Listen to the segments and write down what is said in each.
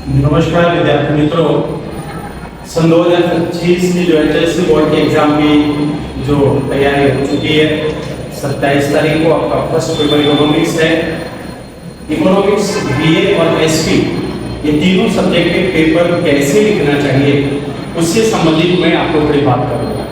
नमस्कार विद्यार्थी मित्रों, सन 2025 की जो HSC बोर्ड के एग्जाम की जो तैयारी हो चुकी है, 27 तारीख को आपका फर्स्ट पेपर इकोनॉमिक्स है। इकोनॉमिक्स BA और SP ये तीनों सब्जेक्ट के पेपर कैसे लिखना चाहिए उससे संबंधित मैं आपको थोड़ी बात करूँगा।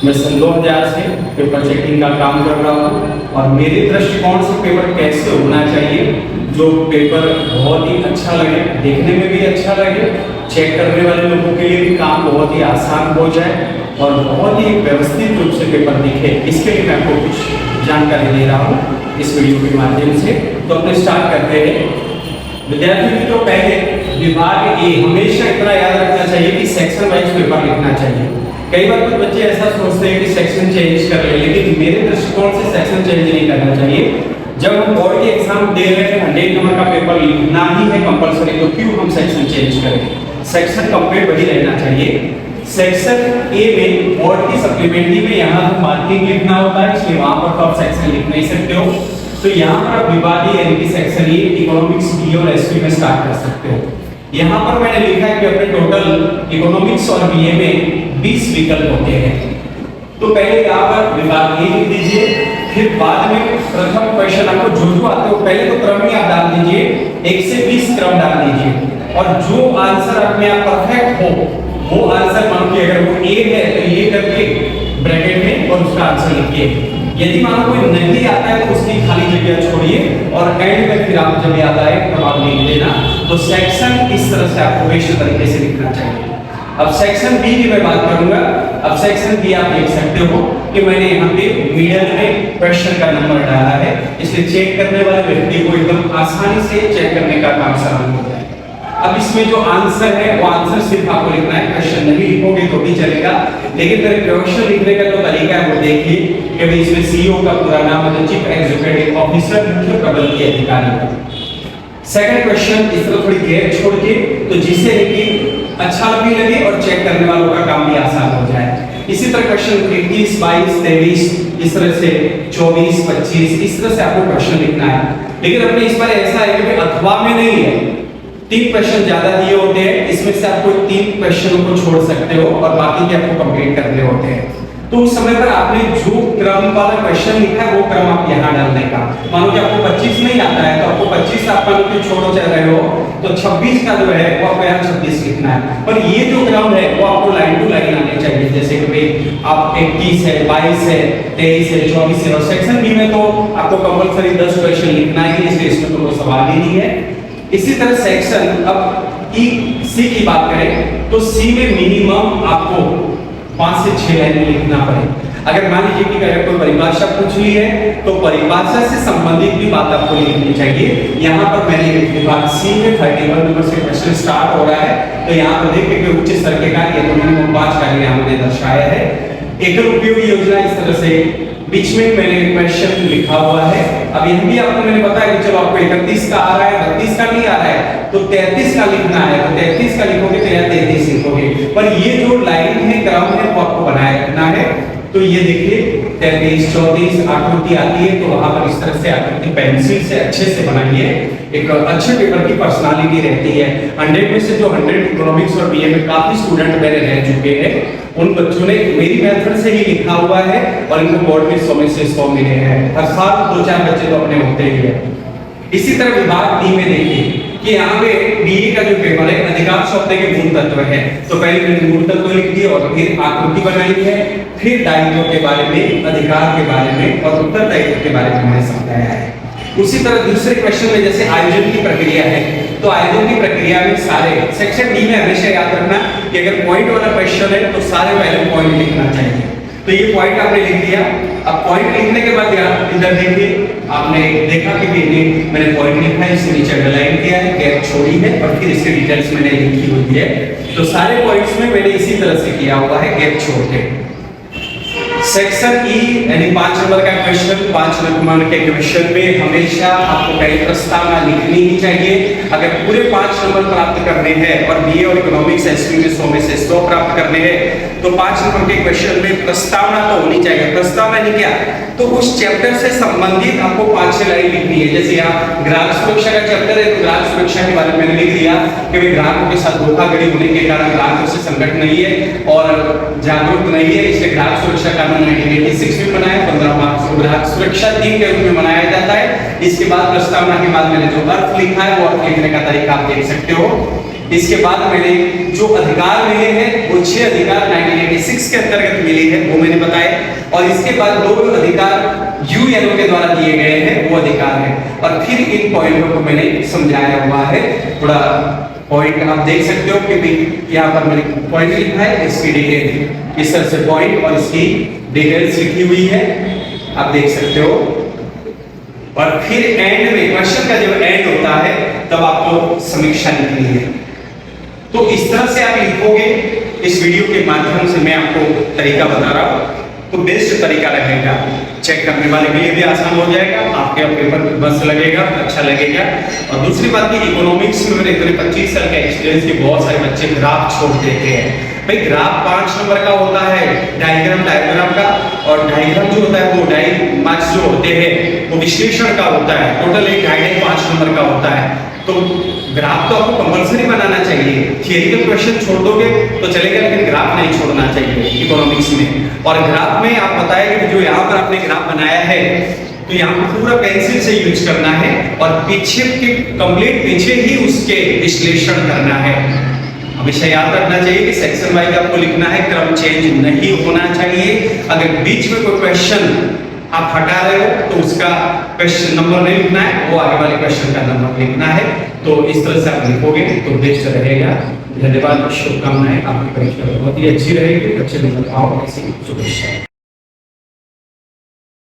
मैं सन 2000 से पेपर चेकिंग का काम कर रहा हूँ और मेरे दृष्टिकोण से पेपर कैसे होना चाहिए जो पेपर बहुत ही अच्छा लगे, देखने में भी अच्छा लगे, चेक करने वाले लोगों के लिए भी काम बहुत ही आसान हो जाए और बहुत ही व्यवस्थित रूप से पेपर दिखे, इसके लिए मैं आपको कुछ जानकारी दे रहा हूँ इस वीडियो के माध्यम से। तो अपने स्टार्ट करते हैं। विद्यार्थी मित्रों, पहले विभाग ए हमेशा इतना याद रखना चाहिए कि सेक्शन वाइज पेपर लिखना चाहिए। कई बार कुछ बच्चे ऐसा सोचते हैं कि सेक्शन चेंज कर ले, लेकिन मेरे दृष्टिकोण से सेक्शन चेंज नहीं करना चाहिए। जब हम बोर्ड के एग्जाम दे रहे हैं 100 नंबर का पेपर लिखना ही है कंपलसरी, तो क्यों हम सेक्शन चेंज करें? सेक्शन कंप्लीट वही रहना चाहिए। सेक्शन ए में बोर्ड की सप्लीमेंट्री में यहाँ मार्किंग लिखना होता है, इसलिए वहां पर तो आप सेक्शन लिख नहीं सकते हो। तो यहाँ पर आप विभाग यानी कि सेक्शन ए इकोनॉमिक्स BA और SP में स्टार्ट कर सकते हो। यहाँ पर मैंने लिखा है कि अपने टोटल इकोनॉमिक्स और BA में 20 विकल्प होते हैं। तो पहले यहाँ पर विभाग ए लिख दीजिए, फिर बाद में प्रथम क्वेश्चन आपको जो आते हो पहले तो क्रम ही आप डाल दीजिए, 1 से 20 क्रम डाल दीजिए और जो आंसर आप में परफेक्ट हो वो आंसर मान के, अगर वो ए है तो ये करके ब्रैकेट में और उसका आंसर लिखिए। यदि मान लो कोई नहीं आता है तो उसकी खाली जगह छोड़िए और एंड में फिर आप जब याद आए तब आप लिख देना। तो सेक्शन इस तरह से आपको बेस्ट तरीके से लिखना चाहिए। अब सेक्शन बी की मैं बात करूंगा। अब सेक्शन बी आप देख सकते हो कि मैंने यहाँ पे मिडिल में क्वेश्चन का नंबर डाला है, इसलिए चेक करने वाले व्यक्ति को एकदम आसानी से चेक करने का काम आसान हो जाए। अब इसमें जो आंसर है वो आंसर सिर्फ आपको लिखना है, क्वेश्चन नहीं लिखोगे तो भी चलेगा, लेकिन मेरे क्वेश्चन लिखने का जो तरीका है वो देखिए कि भाई इसमें CEO का पूरा नाम है, चीफ एग्जीक्यूटिव ऑफिसर, मुख्य प्रबंधकीय अधिकारी। सेकंड क्वेश्चन इस तरह थोड़ी गैप छोड़ के, तो जिससे कि अच्छा भी लगे और चेक करने वालों का काम भी आसान हो जाए। इसी तरह क्वेश्चन 21, 22, 23, इस तरह से 24, 25, इस तरह से आपको क्वेश्चन लिखना है। लेकिन अपने इस बार ऐसा है कि अथवा में नहीं है, 3 क्वेश्चन ज्यादा दिए होते हैं, इसमें से आपको 3 क्वेश्चनों को छोड़ सकते हो और बाकी के आपको कंप्लीट करने होते हैं। तो उस समय पर आपने जो क्रम वाला क्वेश्चन लिखा है वो क्रम आप यहाँ डालने का। मानो कि आपको 25 नहीं आता है तो आपको 25 आप मान के छोड़ो चल रहे हो तो 26 का जो है वो आपको यहाँ 26 लिखना है। पर ये जो क्रम है वो आपको लाइन टू लाइन आने चाहिए, जैसे कि भाई आप 21 है, 22 है, 23 है, 24 है। और सेक्शन बी में तो आपको कंपलसरी 10 क्वेश्चन लिखना ही, इसलिए इसमें तो कोई सवाल ही नहीं है। इसी तरह सेक्शन अब C की बात करें तो C में मिनिमम आपको 5 से 6 लाइन लिखना पड़े। अगर मान लीजिए कि अगर कोई परिभाषा पूछ ली है तो परिभाषा से संबंधित भी बात आपको लिखनी चाहिए। यहाँ पर मैंने विभाग C में 31 नंबर से क्वेश्चन स्टार्ट हो रहा है, तो यहाँ पर देखिए कि उच्च स्तर के कार्य तो मिनिमम 5 कार्य यहाँ मैंने दर्शाया है। एकल उपयोगी योजना इस तरह से बीच में मैंने क्वेश्चन लिखा हुआ है। अब यह भी आपको मैंने बताया कि चलो आपको 31 का आ रहा है, 32 का नहीं आ रहा है तो 33 का लिखना है, तो 33 का लिखोगे तो यहाँ 33 लिखोगे। पर ये जो लाइन है, क्रम है, वो आपको बनाए रखना है। तो ये देखिए 33, 34 आकृति आती है, तो वहां पर इस तरह से आकृति पेंसिल से अच्छे से बनाइए। एक अच्छे पेपर की पर्सनालिटी रहती है। 100 में से जो 100 इकोनॉमिक्स और BA में काफी स्टूडेंट मेरे रह चुके हैं, उन बच्चों ने मेरी मेथड से ही लिखा हुआ है और इनको बोर्ड में 100 में से 100 मिले हैं। हर साल 2-4 बच्चे तो अपने होते ही हैं। इसी तरह विभाग D में देखिए कि यहाँ पे BA का जो पेपर है अधिकांश शब्द के मूल तत्व है, तो पहले मैंने मूल तत्व लिख दिए और फिर आकृति बनाई है, फिर दायित्व के बारे में, अधिकार के बारे में और उत्तरदायित्व के बारे में मैंने समझाया है। उसी तरह दूसरे क्वेश्चन में जैसे आयोजन की प्रक्रिया है, तो आयोजन की प्रक्रिया में सारे सेक्शन D में हमेशा याद रखना कि अगर पॉइंट वाला क्वेश्चन है तो सारे पहले पॉइंट लिखना चाहिए। तो ये पॉइंट आपने लिख दिया। अब पॉइंट लिखने के बाद यहाँ इधर देखिए, आपने देखा कि मैंने पॉइंट लिखा है, इससे नीचे अंडरलाइन किया है, गैप छोड़ी है और फिर इसकी डिटेल्स मैंने लिखी हुई है। तो सारे पॉइंट्स में मैंने इसी तरह से किया हुआ है, गैप छोड़ के। सेक्शन ई यानी 5 नंबर का क्वेश्चन, 5 नंबर के क्वेश्चन में हमेशा आपको पहले प्रस्तावना लिखनी ही चाहिए। अगर पूरे 5 नंबर प्राप्त करने हैं और बीए और इकोनॉमिक्स एसवी में 100 में से 100 प्राप्त करने हैं तो 5 नंबर के क्वेश्चन में प्रस्तावना तो होनी चाहिए। प्रस्तावना नहीं क्या तो उस चैप्टर से संबंधित आपको 5-6 लाइन लिखनी है। जैसे यहाँ ग्राहक सुरक्षा का चैप्टर है तो ग्राहक सुरक्षा के बारे में मैंने लिख दिया कि भाई ग्राहकों के साथ धोखाधड़ी होने के कारण ग्राहकों से संगठन नहीं है और जागरूक नहीं है, इसलिए ग्राहक सुरक्षा कानून 1986 में बनाया। 15 मार्च को ग्राहक सुरक्षा दिन के रूप में मनाया जाता है। इसके बाद प्रस्तावना के बाद मैंने जो अर्थ लिखा है वो अर्थ लिखने का तरीका आप देख सकते हो। इसके बाद मैंने जो अधिकार मिले हैं वो 6 अधिकार 1986 के अंतर्गत मिले हैं वो मैंने बताए, और इसके बाद 2 अधिकार यूएनओ के द्वारा दिए गए हैं वो अधिकार है, और फिर इन पॉइंटों को मैंने समझाया हुआ है। थोड़ा पॉइंट आप देख सकते हो कि यहाँ पर मैंने पॉइंट लिखा है, इसकी डिटेल इस तरह से पॉइंट और इसकी डिटेल्स लिखी हुई है आप देख सकते हो। और फिर एंड में क्वेश्चन का जब एंड होता है तब आपको समीक्षा लिखनी है। तो इस तरह से आप लिखोगे। इस वीडियो के माध्यम से मैं आपको तरीका बता रहा हूं तो बेस्ट तरीका रहेगा, चेक करने वाले के लिए भी आसान हो जाएगा, आपके पेपर बस लगेगा, अच्छा लगेगा। और दूसरी बात की इकोनॉमिक्स में मेरे 25 साल का एक्सपीरियंस के बहुत सारे बच्चे ग्राफ छोड़ देते हैं। भाई ग्राफ 5 नंबर का होता है, डायग्राम का, और डायग्राम जो होता है वो मार्क्स जो होते हैं वो विश्लेषण का होता है। टोटल एक 5 नंबर का होता है। तो ग्राफ तो आपको कंपलसरी बनाना चाहिए। थियरिकल क्वेश्चन छोड़ दोगे तो चलेगा, लेकिन ग्राफ नहीं छोड़ना चाहिए इकोनॉमिक्स में। और ग्राफ में आप बताएंगे कि जो यहाँ पर आपने ग्राफ बनाया है तो यहाँ पर पूरा पेंसिल से यूज करना है और पीछे के कंप्लीट पीछे ही उसके विश्लेषण करना है। हमेशा याद रखना चाहिए कि सेक्शन वाइज आपको लिखना है, क्रम चेंज नहीं होना चाहिए। अगर बीच में कोई क्वेश्चन आप हटा रहे हो तो उसका क्वेश्चन नंबर नहीं लिखना है, वो आगे वाले क्वेश्चन का नंबर लिखना है। तो इस तरह से आप लिखोगे तो बेस्ट रहेगा। धन्यवाद, शुभकामनाएं, आपकी परीक्षा बहुत ही अच्छी रहेगी, अच्छे नंबर आओ, ऐसी शुभेच्छा।